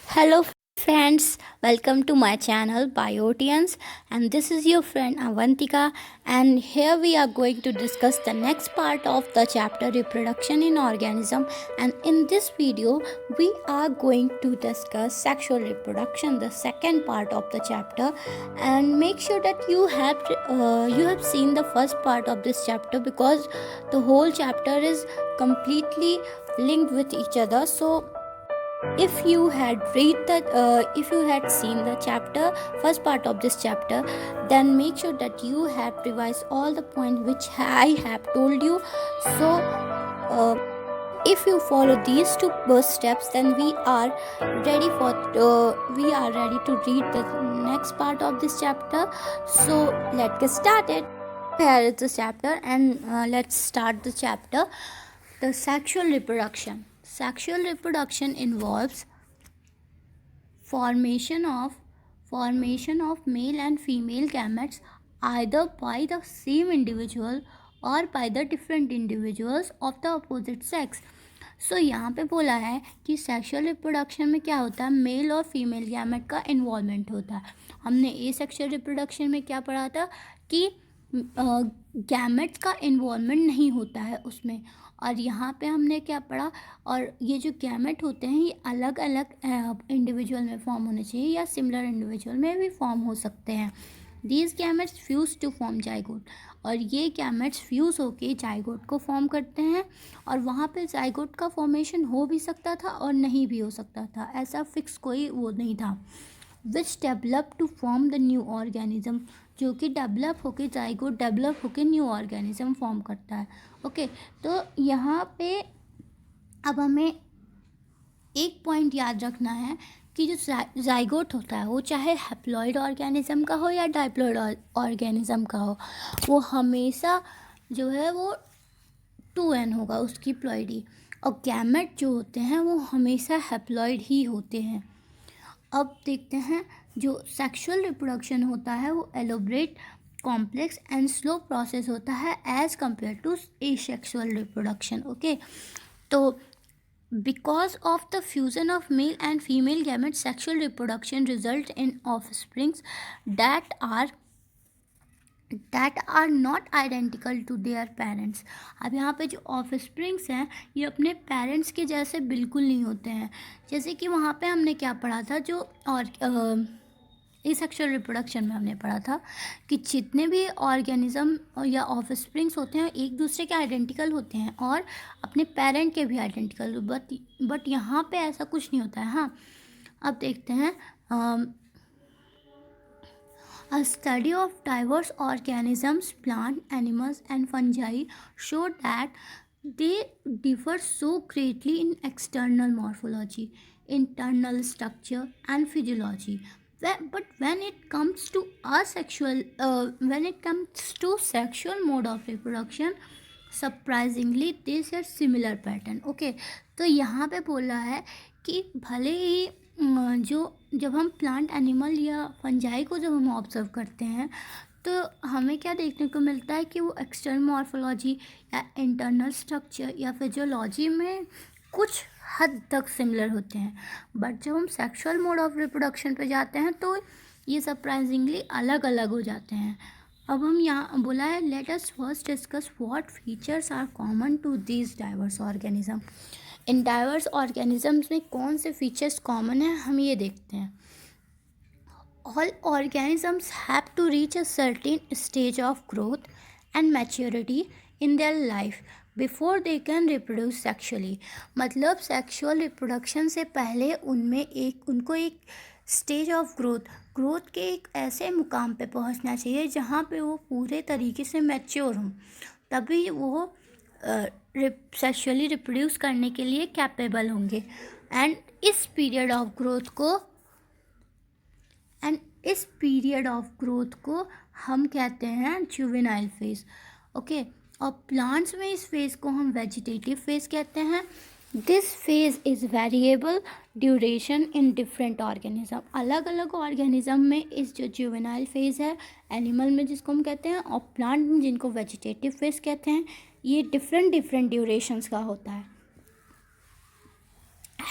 Hello friends, welcome to my channel Biotians, and this is your friend Avantika, and here we are going to discuss the next part of the chapter reproduction in organism. And in this video we are going to discuss sexual reproduction, the second part of the chapter. And make sure that you have seen the first part of this chapter, because the whole chapter is completely linked with each other. So if you had seen the chapter first part of this chapter, then make sure that you have revised all the points which I have told you. So uh, if you follow these two steps, then we are ready to read the next part of this chapter. So let's get started. Here is the chapter, and let's start the chapter. The sexual reproduction. Sexual reproduction involves formation of male and female gametes either by the same individual or by the different individuals of the opposite sex. सो यहाँ पे बोला है कि sexual reproduction में क्या होता है, mail और फीमेल गैमेट का इन्वॉल्वमेंट होता है. हमने ए सेक्सुअल रिप्रोडक्शन में क्या पढ़ा था कि गैमेट्स का इन्वॉल्वमेंट नहीं होता है उसमें, और यहाँ पे हमने क्या पढ़ा, और ये जो गैमेट होते हैं ये अलग अलग इंडिविजुअल में फॉर्म होने चाहिए या सिमिलर इंडिविजुअल में भी फॉर्म हो सकते हैं. These gametes fuse to form zygote, और ये गैमेट्स फ्यूज़ होके जाइगोट को फॉर्म करते हैं. और वहाँ पे जाइगोट का फॉर्मेशन हो भी सकता था और नहीं भी हो सकता था, ऐसा फिक्स कोई वो नहीं था. Which develop to form the new organism, जो कि डेवलप होके जाइगोट डेवलप होके न्यू ऑर्गेनिज्म फॉर्म करता है. ओके, तो यहाँ पे अब हमें एक पॉइंट याद रखना है कि जो जाइगोट होता है वो चाहे हैप्लॉइड ऑर्गेनिज्म का हो या डाइप्लॉइड ऑर्गेनिज्म का हो, वो हमेशा जो है वो 2n होगा उसकी प्लॉइडी, और गैमेट जो होते हैं वो हमेशा हैप्लॉइड ही होते हैं. अब देखते हैं, जो सेक्सुअल रिप्रोडक्शन होता है वो elaborate, complex and slow process होता है as compared to asexual reproduction. Okay, तो because of the fusion of male and female gametes, sexual reproduction results in offsprings that are not identical to their parents. अब यहाँ पे जो offsprings हैं ये अपने पेरेंट्स के जैसे बिल्कुल नहीं होते हैं. जैसे कि वहाँ पे हमने क्या पढ़ा था, जो और सेक्सुअल रिप्रोडक्शन में हमने पढ़ा था कि जितने भी ऑर्गेनिज्म या ऑफस्प्रिंग्स होते हैं एक दूसरे के आइडेंटिकल होते हैं और अपने पेरेंट के भी आइडेंटिकल, बट यहाँ पे ऐसा कुछ नहीं होता है. हाँ, अब देखते हैं. A study of diverse organisms, plant, animals, and fungi showed that they differ so greatly in external morphology, internal structure, and physiology. But when it comes to sexual mode of reproduction, surprisingly they share similar pattern. Okay, तो यहाँ पे बोल रहा है कि भले ही जब हम प्लांट, एनिमल या फंजाई को जब हम ऑब्जर्व करते हैं तो हमें क्या देखने को मिलता है कि वो एक्सटर्नल मॉर्फोलॉजी या इंटरनल स्ट्रक्चर या फिजियोलॉजी में कुछ हद तक सिमिलर होते हैं, बट जब हम सेक्सुअल मोड ऑफ रिप्रोडक्शन पे जाते हैं तो ये सरप्राइजिंगली अलग अलग हो जाते हैं. अब हम यहाँ बोला है, let us first discuss what features are common to these diverse organism. इन डाइवर्स ऑर्गेनिजम्स में कौन से फीचर्स कॉमन हैं हम ये देखते हैं. All organisms have to reach a certain stage of growth and maturity in their life before they can reproduce sexually. मतलब सेक्शुअल रिप्रोडक्शन से पहले उनको एक स्टेज ऑफ ग्रोथ के एक ऐसे मुकाम पे पहुंचना चाहिए जहाँ पे वो पूरे तरीके से मैच्योर हों, तभी वो सेक्शुअली रिप्रोड्यूस करने के लिए कैपेबल होंगे. एंड इस पीरियड ऑफ ग्रोथ को हम कहते हैं जुवेनाइल फेज. ओके, और प्लांट्स में इस फेज को हम वेजिटेटिव फेज कहते हैं. This phase is variable duration in different organism. अलग अलग ऑर्गेनिज्म में इस जो जुवेनाइल फेज है, एनिमल में जिसको हम कहते हैं, और प्लांट में जिनको वेजिटेटिव फेज कहते हैं, ये डिफरेंट ड्यूरेशंस का होता है.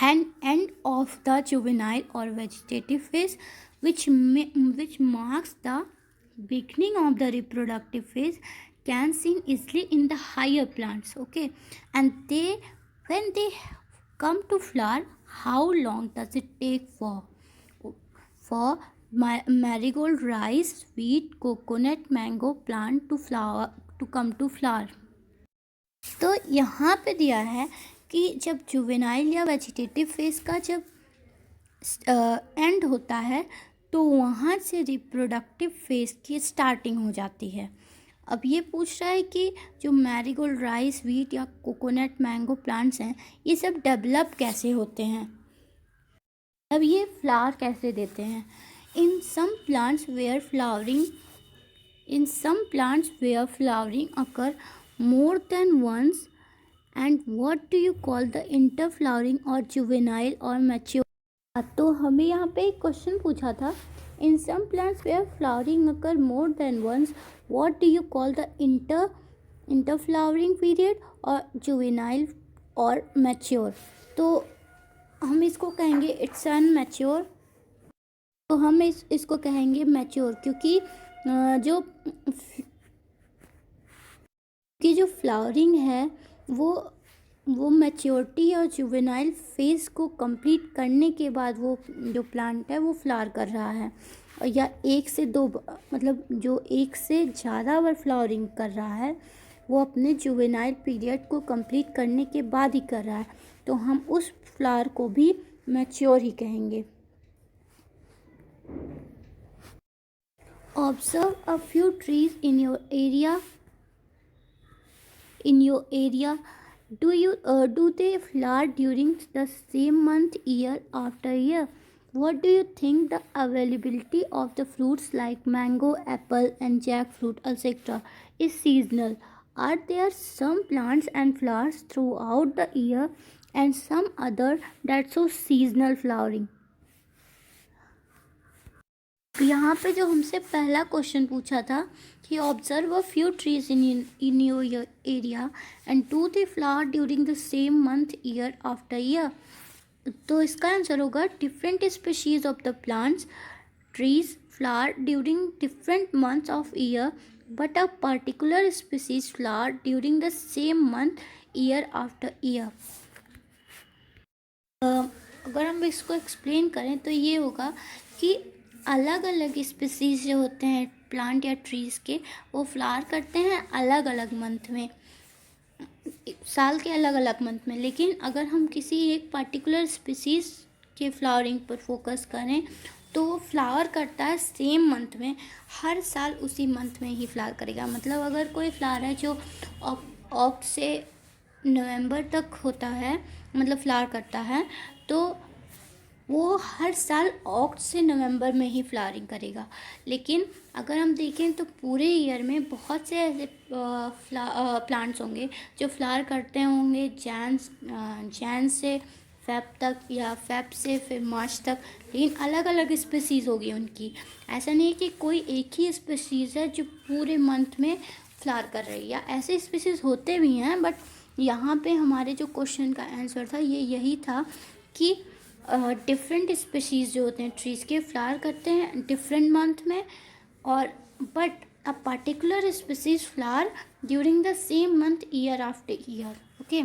end of the juvenile or vegetative phase, which marks the beginning of the reproductive phase, can seen easily in the higher plants. Okay, and when they come to flower, how long does it take for marigold, rice, wheat, coconut, mango plant to come to flower? तो यहाँ पे दिया है कि जब juvenile या vegetative phase का जब एंड होता है तो वहाँ से रिप्रोडक्टिव फेज की स्टार्टिंग हो जाती है। अब ये पूछ रहा है कि जो मैरीगोल्ड, राइस, व्हीट या कोकोनट, मैंगो प्लांट्स हैं, ये सब डेवलप कैसे होते हैं, अब ये फ्लावर कैसे देते हैं। In some plants where flowering occur more than once, and what do you call the interflowering or juvenile or mature? तो हमें यहाँ पे एक क्वेश्चन पूछा था, in some plants where flowering occur more than once, what do you call the interflowering period or juvenile or mature? तो हम इसको कहेंगे it's unmature, तो हम इसको कहेंगे मैच्योर, क्योंकि जो फ्लावरिंग है वो मैच्योरिटी और जुवेनाइल फेज़ को कंप्लीट करने के बाद वो जो प्लांट है वो फ्लावर कर रहा है, या एक से दो, मतलब जो एक से ज़्यादा बार फ्लावरिंग कर रहा है वो अपने जुवेनाइल पीरियड को कंप्लीट करने के बाद ही कर रहा है, तो हम उस फ्लावर को भी मैच्योर ही कहेंगे। Observe a few trees in your area. Do they flower during the same month year after year? What do you think the availability of the fruits like mango, apple and jackfruit etc. is seasonal? Are there some plants and flowers throughout the year and some other that show seasonal flowering? यहाँ पे जो हमसे पहला question पूछा था कि observe a few trees in your area and do they flower during the same month year after year, तो इसका आंसर होगा different species of the plants trees flower during different months of year but a particular species flower during the same month year after year. अगर हम इसको explain करें तो ये होगा कि अलग अलग स्पीसीज जो होते हैं प्लांट या ट्रीज़ के, वो फ्लावर करते हैं अलग अलग मंथ में, साल के अलग अलग मंथ में, लेकिन अगर हम किसी एक पर्टिकुलर स्पीसीज के फ्लावरिंग पर फोकस करें तो वो फ्लावर करता है सेम मंथ में, हर साल उसी मंथ में ही फ्लावर करेगा। मतलब अगर कोई फ्लावर है जो अक्टूबर से नवंबर तक होता है, मतलब फ्लावर करता है, तो वो हर साल अक्टूबर से नवंबर में ही फ्लावरिंग करेगा। लेकिन अगर हम देखें तो पूरे ईयर में बहुत से ऐसे प्लांट्स होंगे जो फ्लावर करते होंगे जैन से फेब तक या फेब से फिर मार्च तक, लेकिन अलग अलग स्पीसीज़ होगी उनकी। ऐसा नहीं है कि कोई एक ही स्पीसीज़ है जो पूरे मंथ में फ्लावर कर रही है, या ऐसे स्पीसीज़ होते भी हैं, बट यहाँ पे हमारे जो क्वेश्चन का आंसर था ये यही था कि डिफरेंट स्पीशीज़ जो होते हैं ट्रीज़ के फ्लावर करते हैं डिफरेंट मंथ में, और but a particular species flower during the same month year after year. Okay,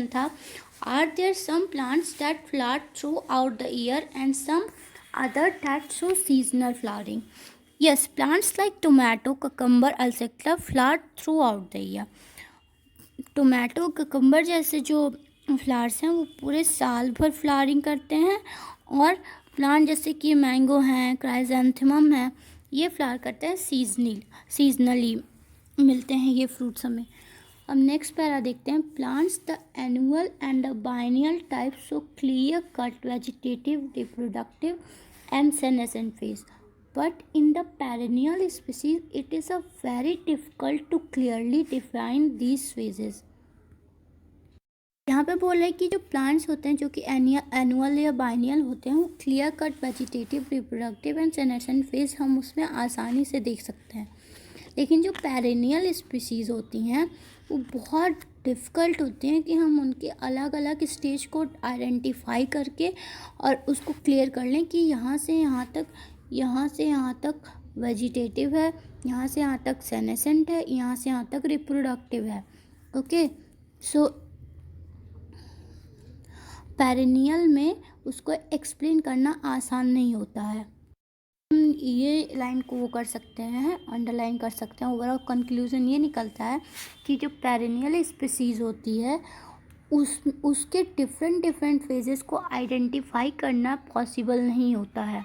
था are there some plants that flower throughout the year and some other that show seasonal flowering? Yes, plants like tomato, cucumber etcetera flower throughout the year. Tomato, cucumber जैसे जो flowers हैं वो पूरे साल भर flowering करते हैं, और प्लांट जैसे कि मैंगो हैं, क्राइजेंथेमम है, ये फ्लावर करते हैं सीजनली मिलते हैं ये फ्रूट्स हमें। अब नेक्स्ट पैरा देखते हैं, plants the annual and the biennial type so clear cut vegetative, reproductive and senescent phase, but in the perennial species it is a very difficult to clearly define these phases. यहाँ पे बोल रहे हैं कि जो plants होते हैं जो कि एनुअल या बाइनियल होते हैं वो clear cut vegetative, reproductive and senescent phase हम उसमें आसानी से देख सकते हैं, लेकिन जो पेरेनियल स्पीसीज़ होती हैं वो बहुत डिफ़िकल्ट होती हैं कि हम उनके अलग अलग स्टेज को आइडेंटिफाई करके और उसको क्लियर कर लें कि यहाँ से यहाँ तक वेजिटेटिव है, यहाँ से यहाँ तक सेनेसेंट है, यहाँ से यहाँ तक रिप्रोडक्टिव है। ओके, सो पेरेनियल में उसको एक्सप्लेन करना आसान नहीं होता है। ये लाइन को वो कर सकते हैं, अंडरलाइन कर सकते हैं। ओवरऑल कंक्लूजन ये निकलता है कि जो पेरेनियल स्पीसीज़ होती है उसके डिफरेंट फेजेस को आइडेंटिफाई करना पॉसिबल नहीं होता है,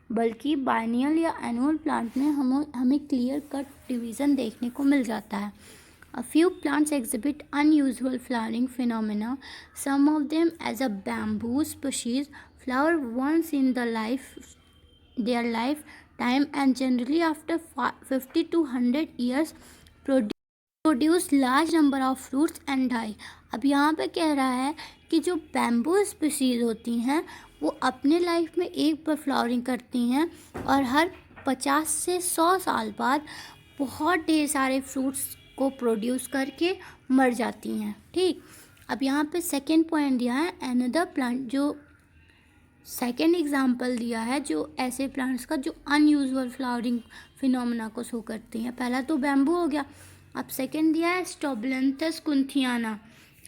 बल्कि बाइनियल या एनुअल प्लांट में हमें क्लियर कट डिवीज़न देखने को मिल जाता है। A few plants exhibit unusual flowering phenomena. Some of them, as a bamboo species, flower once in their lifetime and generally after 50 to 100 years produce large number of fruits and die. अब यहाँ पे कह रहा है कि जो bamboo species होती हैं वो अपने लाइफ में एक बार फ्लावरिंग करती हैं और हर 50 से 100 साल बाद बहुत ढेर सारे फ्रूट्स को प्रोड्यूस करके मर जाती हैं। ठीक, अब यहाँ पे सेकेंड पॉइंट दिया है अनदर प्लांट, जो सेकेंड एग्जाम्पल दिया है जो ऐसे प्लांट्स का जो अनयूजुअल फ्लावरिंग फिनोमेना को शो करती हैं। पहला तो बैम्बू हो गया, अब सेकेंड दिया है स्ट्रोबिलैंथस कुंथियाना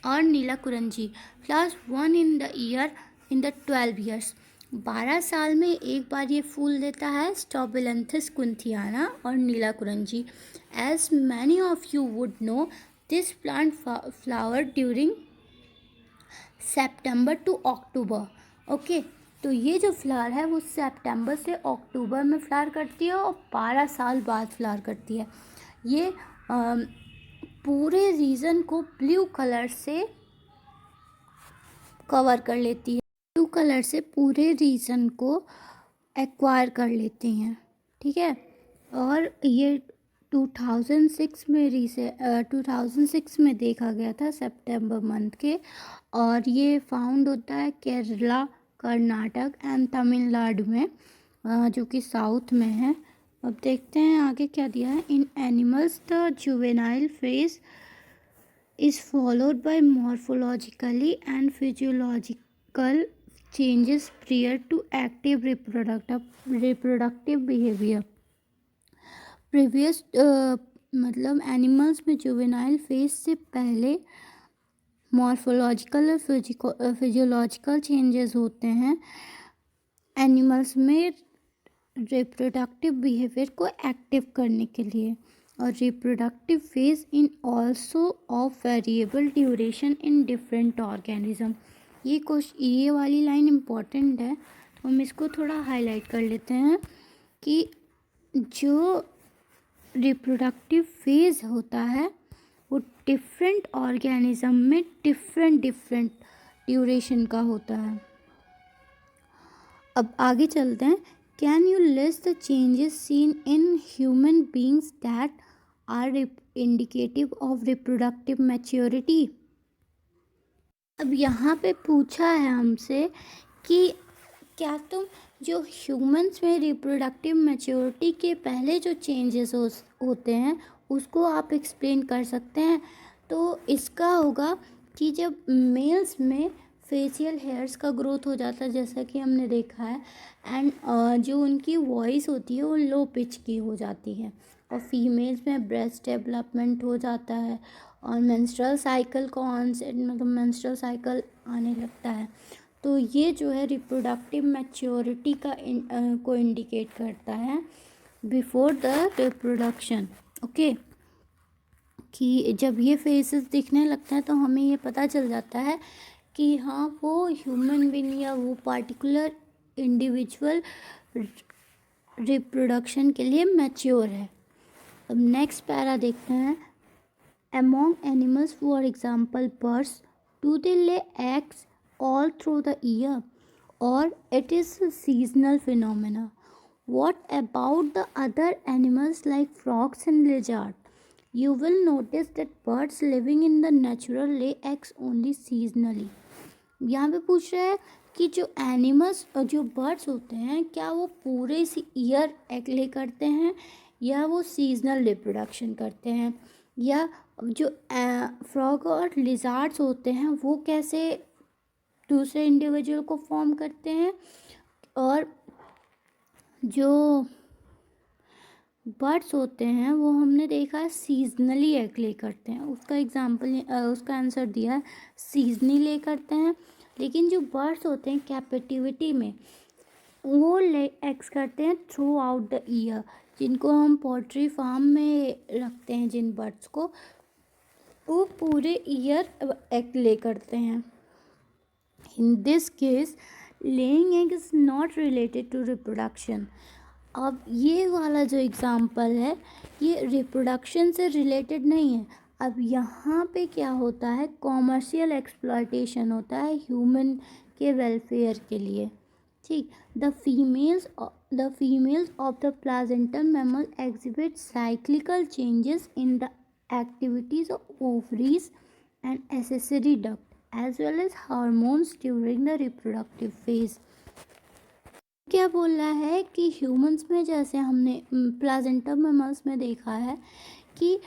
और Neela Kurinji, flowers one in the year in the 12 years. 12 साल में एक बार ये फूल देता है स्ट्रोबिलैंथस कुंथियाना और Neela Kurinji. As many of you would know, this plant flower during September to October. Okay, तो ये जो फ्लावर है वो सितंबर से अक्टूबर में फ्लावर करती है और 12 साल बाद फ्लावर करती है। ये पूरे रीजन को ब्लू कलर से कवर कर लेती है, ब्लू कलर से पूरे रीजन को एक्वायर कर लेती हैं। ठीक है, और ये 2006 में देखा गया था सितंबर मंथ के, और ये फाउंड होता है केरला, कर्नाटक एंड तमिलनाडु में, जो कि साउथ में है। अब देखते हैं आगे क्या दिया है। In animals the juvenile phase is followed by morphologically and physiological changes prior to active reproductive behaviour. Previous मतलब एनिमल्स में जुवेनाइल फेज से पहले मॉर्फोलॉजिकल और फिजियोलॉजिकल चेंजेस होते हैं एनिमल्स में रिप्रोडक्टिव बिहेवियर को एक्टिव करने के लिए, और reproductive phase in also of variable duration in different organism. ये वाली लाइन इम्पॉर्टेंट है, तो हम इसको थोड़ा हाईलाइट कर लेते हैं कि जो रिप्रोडक्टिव फेज होता है वो डिफरेंट ऑर्गेनिज्म में डिफरेंट ड्यूरेशन का होता है। अब आगे चलते हैं। Can you list the changes seen in human beings that are indicative of reproductive maturity. अब यहाँ पे पूछा है हमसे कि क्या तुम जो ह्यूमंस में रिप्रोडक्टिव मैच्योरिटी के पहले जो चेंजेस होते हैं उसको आप एक्सप्लेन कर सकते हैं। तो इसका होगा कि जब मेल्स में फेशियल हेयर्स का ग्रोथ हो जाता है, जैसा कि हमने देखा है, एंड जो उनकी वॉइस होती है वो लो पिच की हो जाती है, और फीमेल्स में ब्रेस्ट डेवलपमेंट हो जाता है और मेंस्ट्रुअल साइकिल को ऑनसेट मतलब मेंस्ट्रुअल साइकिल आने लगता है। तो ये जो है रिप्रोडक्टिव मैच्योरिटी को इंडिकेट करता है बिफोर द रिप्रोडक्शन। ओके, कि जब ये फेसेस दिखने लगते हैं तो हमें ये पता चल जाता है कि हाँ वो ह्यूमन बीइंग या वो पार्टिकुलर इंडिविजुअल रिप्रोडक्शन के लिए मैच्योर है। अब नेक्स्ट पैरा देखते हैं। Among animals for example birds, do they lay eggs all through the year or it is a seasonal phenomena? What about the other animals like frogs and lizards? You will notice that birds living in the natural lay eggs only seasonally. यहाँ पे पूछ रहा है कि जो animals और जो birds होते हैं क्या वो पूरे ईयर एग ले करते हैं या वो सीजनल रिप्रोडक्शन करते हैं, या जो फ्रॉग और लिजार्ड्स होते हैं वो कैसे दूसरे इंडिविजुअल को फॉर्म करते हैं, और जो बर्ड्स होते हैं वो हमने देखा है सीजनली एग ले करते हैं। उसका एग्जाम्पल उसका आंसर दिया है सीजनली ले करते हैं। लेकिन जो बर्ड्स होते हैं कैपिटिविटी में वो ले एग्स करते हैं थ्रू आउट द ईयर, जिनको हम पोल्ट्री फार्म में रखते हैं जिन बर्ड्स को, वो पूरे ईयर एग ले करते हैं। In this case laying egg is not related to reproduction. अब ये वाला जो एग्ज़ाम्पल है ये रिप्रोडक्शन से रिलेटेड नहीं है। अब यहाँ पे क्या होता है, कॉमर्शियल एक्सप्लॉयटेशन होता है ह्यूमन के वेलफेयर के लिए, ठीक। The females of the placental mammal exhibit cyclical changes in the activities of ovaries and accessory duct as well as hormones during the reproductive phase. क्या बोल रहा है कि ह्यूमंस में जैसे हमने प्लाजेंटा मैमल्स में देखा है कि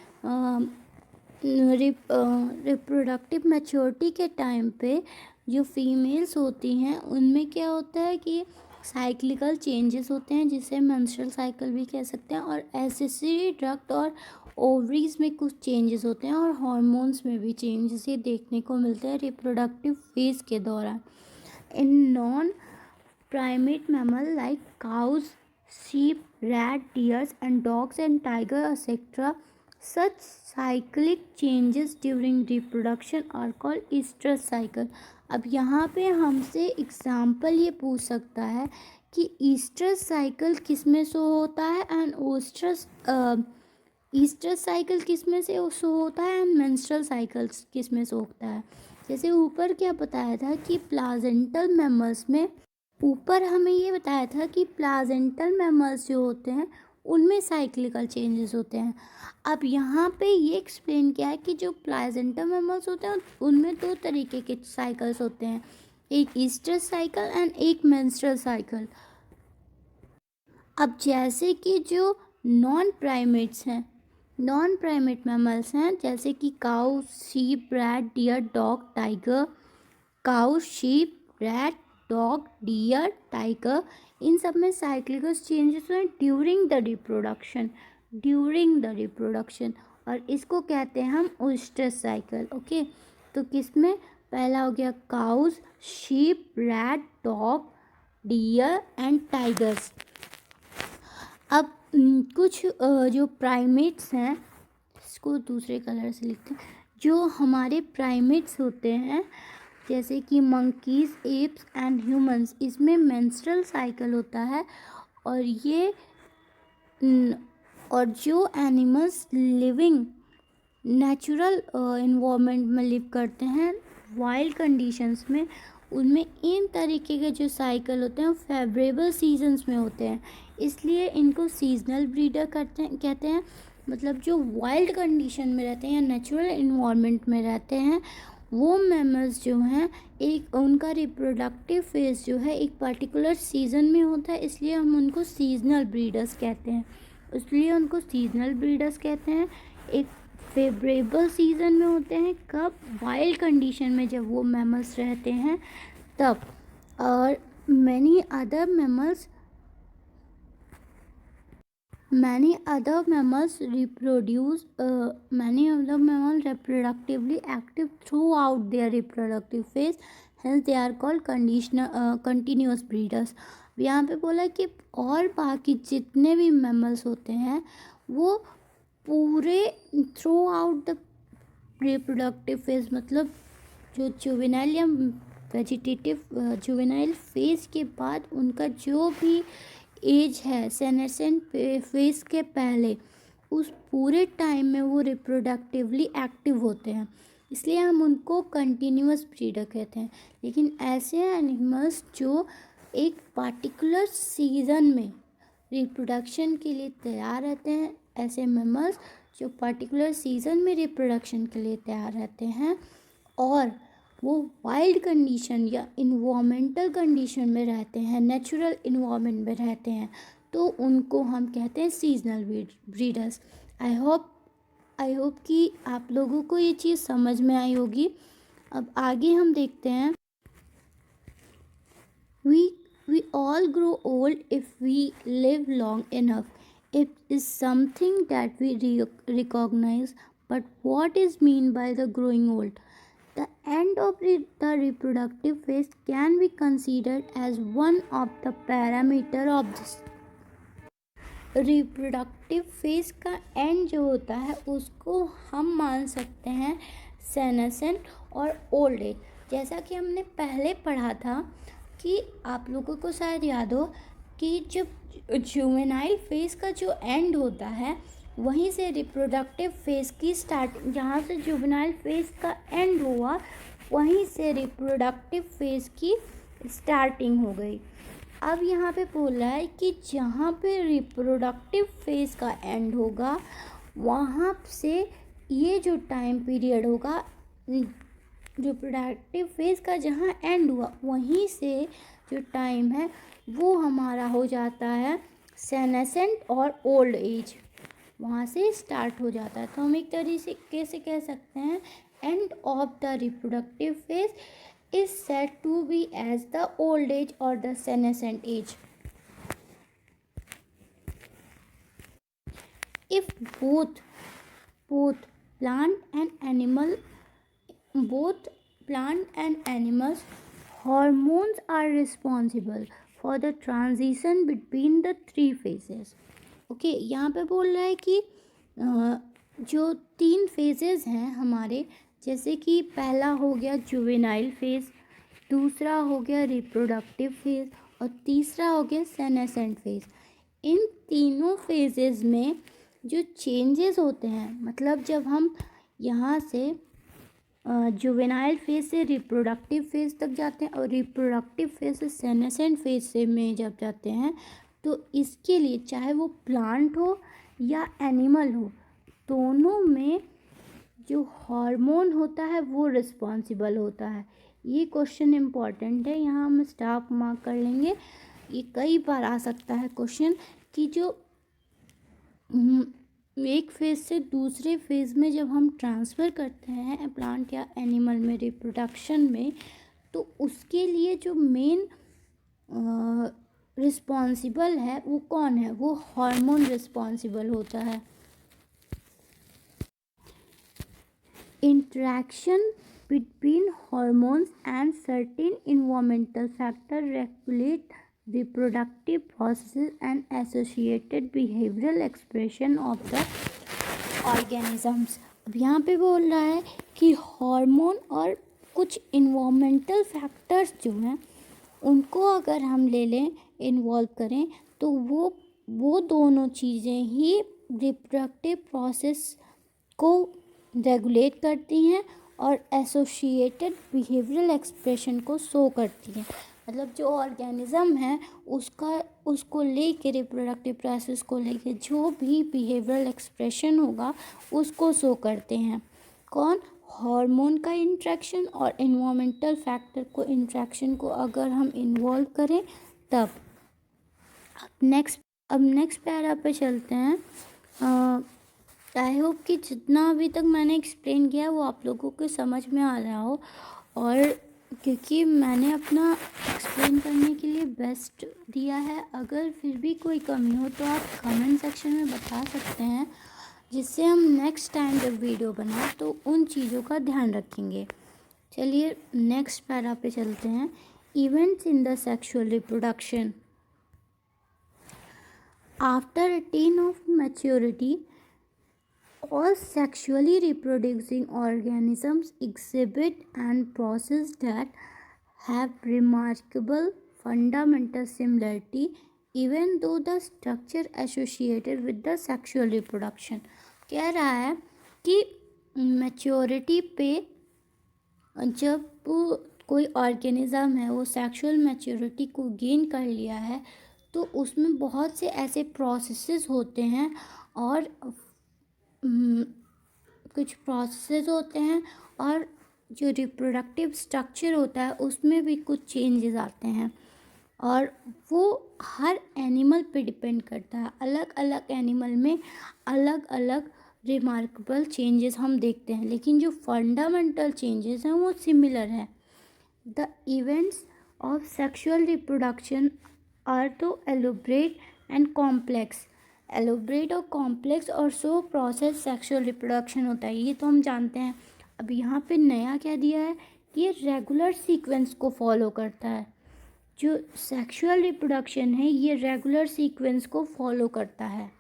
रिप्रोडक्टिव मैच्योरिटी के टाइम पे जो फीमेल्स होती हैं उनमें क्या होता है कि साइक्लिकल चेंजेस होते हैं, जिसे मेंस्ट्रुअल साइकिल भी कह सकते हैं, और एसेसरी डक्ट और ओवरीज में कुछ चेंजेस होते हैं, और हार्मोन्स में भी चेंजेस ये देखने को मिलते हैं रिप्रोडक्टिव फेज के दौरान। In non primate mammal like cows, sheep, rat, deers and dogs and tiger etc. Such cyclic changes during reproduction are called estrus cycle. अब यहाँ पे हमसे एग्जाम्पल ये पूछ सकता है कि ईस्ट्रस साइकिल किस में शो होता है एंड ओस्ट्रस ईस्ट्रस साइकिल किस में से शो होता है एंड मेंस्ट्रुअल साइकिल्स किस में शो होता है। जैसे ऊपर क्या बताया था कि प्लाजेंटल मैमल्स में, ऊपर हमें ये बताया था कि प्लाजेंटल मैमल्स जो होते हैं उनमें साइक्लिकल चेंजेस होते हैं। अब यहाँ पे ये एक्सप्लेन किया है कि जो प्लाजेंटल मैमल्स होते हैं उनमें दो तरीके के साइकिल्स होते हैं, एक ईस्ट्रस साइकिल एंड एक मेंस्ट्रुअल साइकिल। अब जैसे कि जो नॉन प्राइमेट मैमल्स हैं जैसे कि cow, sheep, rat, deer, dog, tiger, cow, sheep, rat, dog, deer, tiger, इन सब में साइक्लिकल चेंजेस हुए ड्यूरिंग द रिप्रोडक्शन, और इसको कहते हैं हम ओस्ट्रस साइकिल। ओके, तो किसमें पहला हो गया cows, sheep, rat, dog, deer and tigers. अब कुछ जो प्राइमेट्स हैं, इसको दूसरे कलर से लिखते हैं, जो हमारे प्राइमेट्स होते हैं जैसे कि मंकीज़, एप्स एंड ह्यूमंस, इसमें मेंस्ट्रुअल साइकिल होता है, और ये और जो एनिमल्स लिविंग नेचुरल इन्वायरमेंट में लिव करते हैं वाइल्ड कंडीशंस में, उनमें इन तरीके के जो साइकिल होते हैं फेवरेबल सीजन्स में होते हैं, इसलिए इनको सीजनल ब्रीडर कहते हैं। मतलब जो वाइल्ड कंडीशन में रहते हैं या नेचुरल इन्वायरमेंट में रहते हैं वो मैमल्स जो हैं, एक उनका रिप्रोडक्टिव फेज जो है एक पर्टिकुलर सीज़न में होता है, इसलिए हम उनको सीजनल ब्रीडर्स कहते हैं। एक फेवरेबल सीज़न में होते हैं, कब? वाइल्ड कंडीशन में जब वो मैमल्स रहते हैं तब। और many other mammals reproductively active throughout their reproductive phase, hence they are called continuous breeders। यहाँ पे बोला कि और बाकी जितने भी मैमल्स होते हैं वो पूरे through out the reproductive phase, मतलब जो जुवेनाइल या जुवेनाइल फेज के बाद उनका जो भी एज है सेनेसेंट फेज के पहले, उस पूरे टाइम में वो रिप्रोडक्टिवली एक्टिव होते हैं, इसलिए हम उनको कंटिन्यूअस ब्रीडर कहते हैं। लेकिन ऐसे एनिमल्स जो एक पार्टिकुलर सीज़न में रिप्रोडक्शन के लिए तैयार रहते हैं, ऐसे मैमल्स जो पर्टिकुलर सीज़न में रिप्रोडक्शन के लिए तैयार रहते हैं और वो वाइल्ड कंडीशन या इन्वामेंटल कंडीशन में रहते हैं, नेचुरल इन्वामेंट में रहते हैं, तो उनको हम कहते हैं सीजनल ब्रीडर्स। आई होप कि आप लोगों को ये चीज़ समझ में आई होगी। अब आगे हम देखते हैं। We all grow old if we live long enough. It is something that we recognize, but what is mean by the growing old? The end of the reproductive phase can be considered as one of the parameter of this reproductive phase का and जो होता है उसको हम मान सकते हैं senescent और ओल्ड एज। जैसा कि हमने पहले पढ़ा था कि आप लोगों को शायद याद हो कि जब जुवेनाइल फेज़ का जो एंड होता है वहीं से रिप्रोडक्टिव फेज़ की स्टार्ट, जहाँ से जुवेनाइल फेज़ का एंड हुआ वहीं से रिप्रोडक्टिव फेज़ की स्टार्टिंग हो गई। अब यहाँ पे बोल रहा है कि जहाँ पे रिप्रोडक्टिव फेज़ का एंड होगा वहाँ से ये जो टाइम पीरियड होगा, रिप्रोडक्टिव फेज़ का जहाँ एंड हुआ वहीं से जो टाइम है वो हमारा हो जाता है सेनेसेंट और ओल्ड एज, वहाँ से स्टार्ट हो जाता है। तो हम एक तरीके से कह सकते हैं end of the reproductive phase is said to be as the old age or the senescent age. If both plant and animals hormones are responsible for the transition between the three phases. Okay, यहाँ पे बोल रहा है कि जो 3 phases हैं हमारे, जैसे कि पहला हो गया जुवेनाइल फेज़, दूसरा हो गया रिप्रोडक्टिव फेज़ और तीसरा हो गया सेनेसेंट फेज़। इन तीनों फेजेस में जो चेंजेस होते हैं, मतलब जब हम यहाँ से जुवेनाइल फेज़ से रिप्रोडक्टिव फेज़ तक जाते हैं और रिप्रोडक्टिव फेज़ से सेनेसेंट फेज़ से में जब जाते हैं तो इसके लिए चाहे वो प्लांट हो या एनिमल हो, दोनों में जो हार्मोन होता है वो रिस्पॉन्सिबल होता है। ये क्वेश्चन इम्पॉर्टेंट है, यहाँ हम स्टॉप मार्क कर लेंगे। ये कई बार आ सकता है क्वेश्चन कि जो एक फेज़ से दूसरे फेज़ में जब हम ट्रांसफ़र करते हैं प्लांट या एनिमल में रिप्रोडक्शन में, तो उसके लिए जो मेन रिस्पॉन्सिबल है वो कौन है? वो हार्मोन रिस्पॉन्सिबल होता है। Interaction between hormones and certain environmental factors regulate reproductive processes and associated behavioral expression of the organisms. अब यहाँ पे बोल रहा है कि हार्मोन और कुछ इन्वामेंटल फैक्टर्स जो हैं उनको अगर हम ले लें, इन्वॉल्व करें, तो वो दोनों चीज़ें ही रिप्रोडक्टिव प्रोसेस को रेगुलेट करती हैं और एसोसिएटेड बिहेवियरल एक्सप्रेशन को शो करती हैं। मतलब जो ऑर्गेनिज़म है उसको लेके रिप्रोडक्टिव प्रोसेस को लेके जो भी बिहेवियरल एक्सप्रेशन होगा उसको शो करते हैं। कौन? हार्मोन का इंट्रैक्शन और एनवायरमेंटल फैक्टर को इंट्रैक्शन को अगर हम इन्वॉल्व करें तब। अब नेक्स्ट पैरा पे चलते हैं। आई होप कि जितना अभी तक मैंने एक्सप्लेन किया वो आप लोगों को समझ में आ रहा हो, और क्योंकि मैंने अपना एक्सप्लेन करने के लिए बेस्ट दिया है। अगर फिर भी कोई कमी हो तो आप कमेंट सेक्शन में बता सकते हैं, जिससे हम नेक्स्ट टाइम जब वीडियो बनाएं तो उन चीज़ों का ध्यान रखेंगे। चलिए नेक्स्ट पैरा पे चलते हैं। Events in the sexual reproduction. After attain of maturity, all sexually reproducing organisms exhibit and process that have remarkable fundamental similarity even though the structure associated with the sexual reproduction। कह रहा है कि maturity पे जब कोई organism है वो sexual maturity को गेन कर लिया है तो उसमें बहुत से ऐसे प्रोसेसेस होते हैं और कुछ प्रोसेसेस होते हैं और जो रिप्रोडक्टिव स्ट्रक्चर होता है उसमें भी कुछ चेंजेस आते हैं। और वो हर एनिमल पे डिपेंड करता है। अलग अलग एनिमल में अलग अलग रिमार्केबल चेंजेस हम देखते हैं, लेकिन जो फंडामेंटल चेंजेस हैं वो सिमिलर हैं। The events of sexual reproduction are though elaborate and complex. Elaborate और कॉम्प्लेक्स और सो प्रोसेस सेक्सुअल रिप्रोडक्शन होता है, ये तो हम जानते हैं। अब यहाँ पे नया क्या दिया है कि ये रेगुलर सीक्वेंस को फॉलो करता है। जो सेक्सुअल रिप्रोडक्शन है ये रेगुलर सीक्वेंस को फॉलो करता है।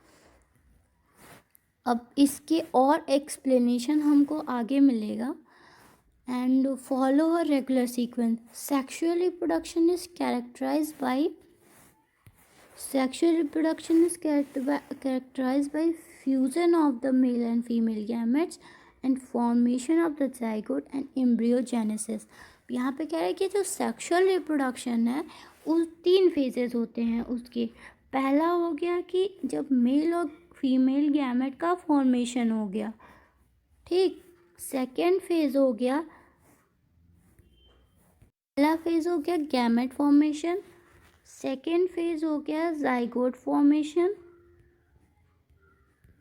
अब इसके और एक्सप्लेनेशन हमको आगे मिलेगा। And follow a regular sequence. Sexual reproduction is characterized by fusion of the male and female gametes and formation of the zygote and embryogenesis। यहाँ पे कह रहा है कि जो सेक्सुअल रिप्रोडक्शन है उस 3 फेजेस होते हैं उसके। पहला हो गया कि जब मेल और फीमेल गैमेट का फॉर्मेशन हो गया, ठीक। सेकेंड फेज हो गया, पहला फेज हो गया गैमेट फॉर्मेशन, सेकेंड फेज हो गया जाइगोट फॉर्मेशन,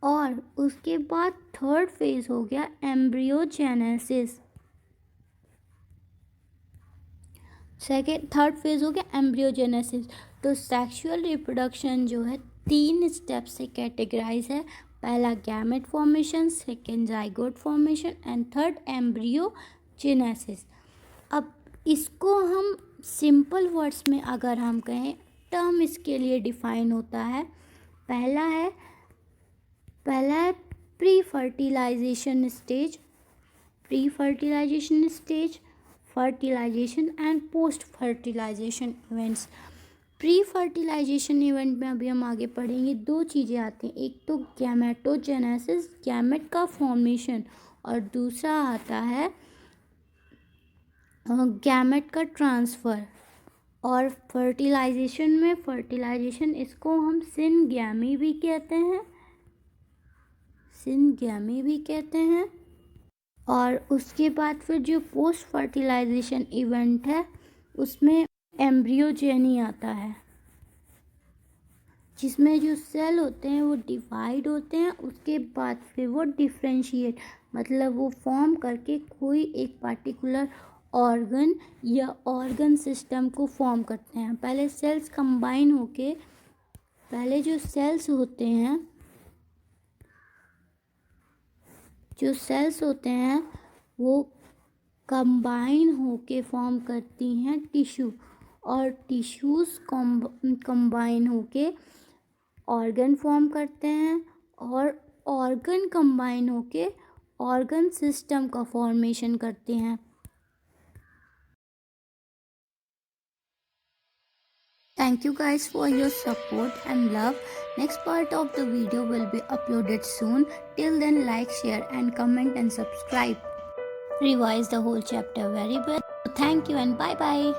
और उसके बाद थर्ड फेज हो गया एम्ब्रियोजेनेसिस। थर्ड फेज हो गया एम्ब्रियोजेनेसिस। तो सेक्सुअल रिप्रोडक्शन जो है 3 स्टेप से कैटेगराइज है। पहला gamete formation, second zygote formation and third embryogenesis. अब इसको हम सिंपल वर्ड्स में अगर हम कहें, टर्म इसके लिए डिफाइन होता है। पहला है pre fertilization stage, fertilization and post fertilization events. Pre fertilization event में अभी हम आगे पढ़ेंगे, 2 चीज़ें आती हैं। एक तो गैमेटोजेनेसिस, गैमेट का फॉर्मेशन, और दूसरा आता है गैमेट का ट्रांसफ़र। और फर्टिलाइजेशन इसको हम सिनगैमी भी कहते हैं। और उसके बाद फिर जो पोस्ट फर्टिलाइजेशन इवेंट है उसमें एम्ब्रियोजेनी आता है, जिसमें जो सेल होते हैं वो डिवाइड होते हैं। उसके बाद फिर वो डिफ्रेंशिएट, मतलब वो फॉर्म करके कोई एक पार्टिकुलर ऑर्गन या ऑर्गन सिस्टम को फॉर्म करते हैं। पहले सेल्स कंबाइन होके, पहले जो सेल्स होते हैं वो कंबाइन होके फॉर्म करती हैं टिश्यू, और टिश्यूज़ कंबाइन होके ऑर्गन फॉर्म करते हैं, और ऑर्गन कंबाइन होके ऑर्गन सिस्टम का फॉर्मेशन करते हैं। Thank you guys for your support and love. Next part of the video will be uploaded soon. Till then, like, share and comment and subscribe. Revise the whole chapter very well. Thank you and bye bye.